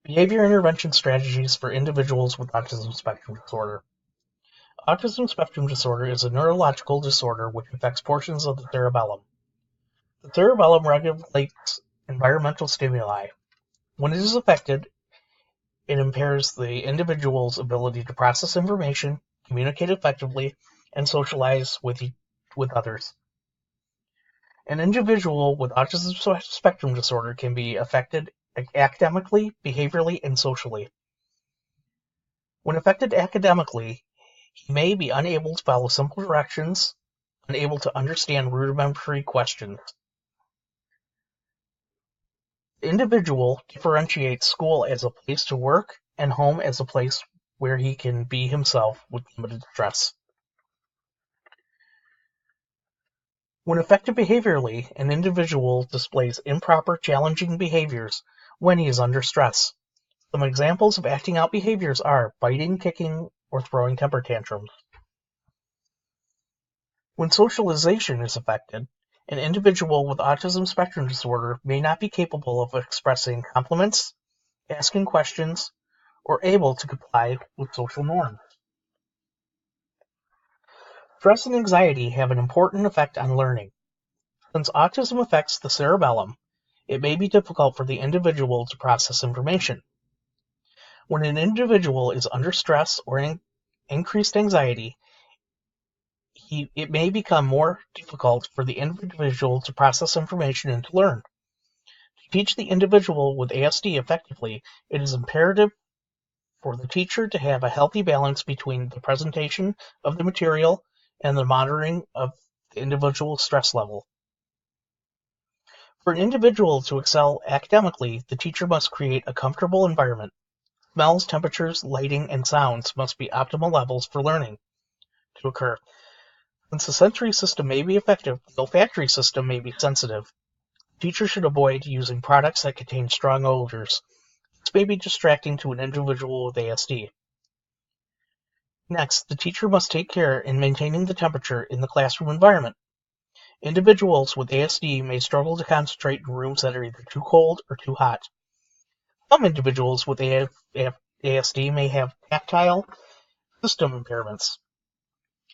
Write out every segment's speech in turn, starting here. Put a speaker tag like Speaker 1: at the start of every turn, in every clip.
Speaker 1: Behavior intervention strategies for individuals with autism spectrum disorder. Autism spectrum disorder is a neurological disorder which affects portions of the cerebellum. The cerebellum regulates environmental stimuli. When it is affected, it impairs the individual's ability to process information, communicate effectively, and socialize with others. An individual with autism spectrum disorder can be affected academically, behaviorally, and socially. When affected academically, he may be unable to follow simple directions, unable to understand rudimentary questions. The individual differentiates school as a place to work and home as a place where he can be himself with limited stress. When affected behaviorally, an individual displays improper, challenging behaviors when he is under stress. Some examples of acting out behaviors are biting, kicking, or throwing temper tantrums. When socialization is affected, an individual with autism spectrum disorder may not be capable of expressing compliments, asking questions, or able to comply with social norms. Stress and anxiety have an important effect on learning. Since autism affects the cerebellum, it may be difficult for the individual to process information. When an individual is under stress or increased anxiety, it may become more difficult for the individual to process information and to learn. To teach the individual with ASD effectively, it is imperative for the teacher to have a healthy balance between the presentation of the material and the monitoring of the individual's stress level. For an individual to excel academically, the teacher must create a comfortable environment. Smells, temperatures, lighting, and sounds must be optimal levels for learning to occur. Since the sensory system may be effective, the olfactory system may be sensitive. Teachers should avoid using products that contain strong odors. This may be distracting to an individual with ASD. Next, the teacher must take care in maintaining the temperature in the classroom environment. Individuals with ASD may struggle to concentrate in rooms that are either too cold or too hot. Some individuals with ASD may have tactile system impairments.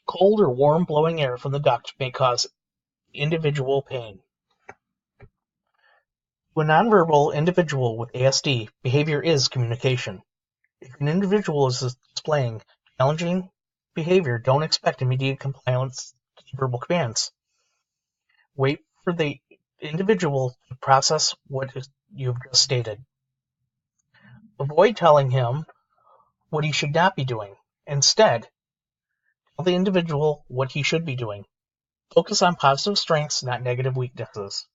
Speaker 1: Cold or warm blowing air from the duct may cause individual pain. To a nonverbal individual with ASD, behavior is communication. If an individual is displaying challenging behavior, don't expect immediate compliance to verbal commands. Wait for the individual to process what you've just stated. Avoid telling him what he should not be doing. Instead, tell the individual what he should be doing. Focus on positive strengths, not negative weaknesses.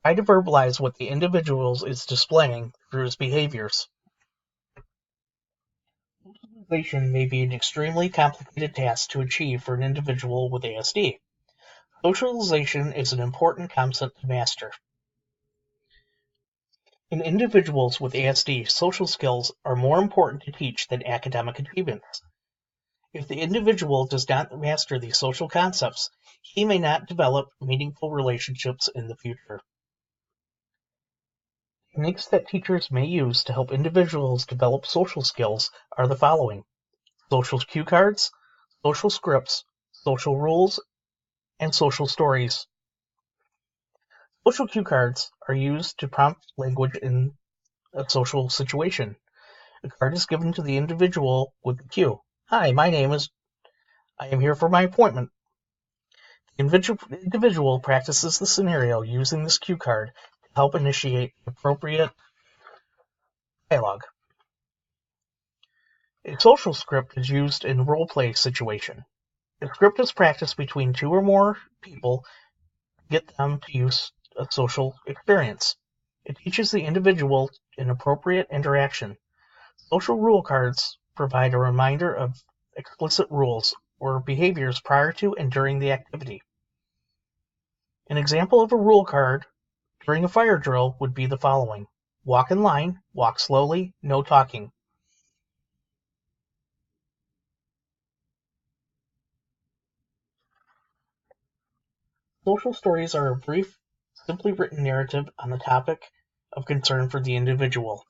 Speaker 1: Try to verbalize what the individual is displaying through his behaviors. Socialization may be an extremely complicated task to achieve for an individual with ASD. Socialization is an important concept to master. In individuals with ASD, social skills are more important to teach than academic achievements. If the individual does not master these social concepts, he may not develop meaningful relationships in the future. Techniques that teachers may use to help individuals develop social skills are the following: social cue cards, social scripts, social rules, and social stories. Social cue cards are used to prompt language in a social situation. A card is given to the individual with the cue. Hi, my name is. I am here for my appointment. The individual practices the scenario using this cue card to help initiate appropriate dialogue. A social script is used in a role-play situation. The script is practiced between two or more people to get them to use a social experience. It teaches the individual an appropriate interaction. Social rule cards provide a reminder of explicit rules or behaviors prior to and during the activity. An example of a rule card during a fire drill would be the following: walk in line, walk slowly, no talking. Social stories are a brief, simply written narrative on the topic of concern for the individual.